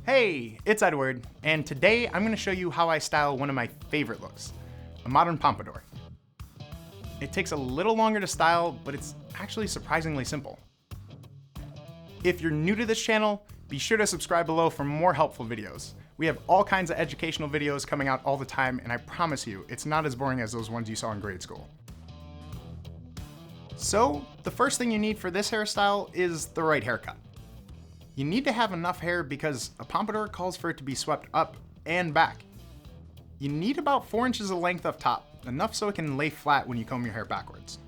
Hey, it's Edward, and today I'm going to show you how I style one of my favorite looks, a modern pompadour. It takes a little longer to style, but it's actually surprisingly simple. If you're new to this channel, be sure to subscribe below for more helpful videos. We have all kinds of educational videos coming out all the time, and I promise you, it's not as boring as those ones you saw in grade school. So, the first thing you need for this hairstyle is the right haircut. You need to have enough hair because a pompadour calls for it to be swept up and back. You need about 4 inches of length up top, enough so it can lay flat when you comb your hair backwards.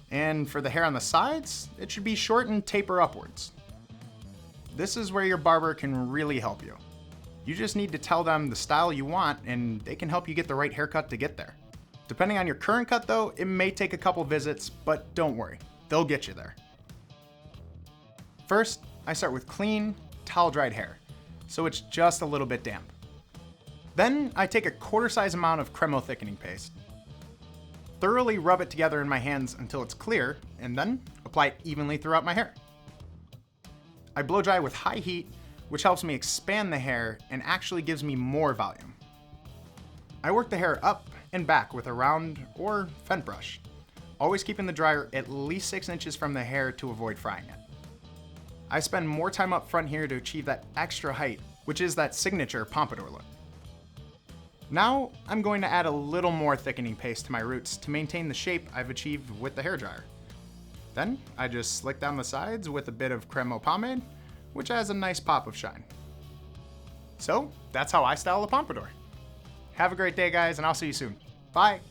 And for the hair on the sides, it should be short and taper upwards. This is where your barber can really help you. You just need to tell them the style you want and they can help you get the right haircut to get there. Depending on your current cut though, it may take a couple visits, but don't worry, they'll get you there. First, I start with clean, towel-dried hair, so it's just a little bit damp. Then I take a quarter-size amount of Cremo thickening paste. Thoroughly rub it together in my hands until it's clear, and then apply it evenly throughout my hair. I blow dry with high heat, which helps me expand the hair and actually gives me more volume. I work the hair up and back with a round or Fendt brush, always keeping the dryer at least 6 inches from the hair to avoid frying it. I spend more time up front here to achieve that extra height, which is that signature pompadour look. Now, I'm going to add a little more thickening paste to my roots to maintain the shape I've achieved with the hairdryer. Then, I just slick down the sides with a bit of Cremo pomade, which adds a nice pop of shine. So, that's how I style a pompadour. Have a great day, guys, and I'll see you soon. Bye!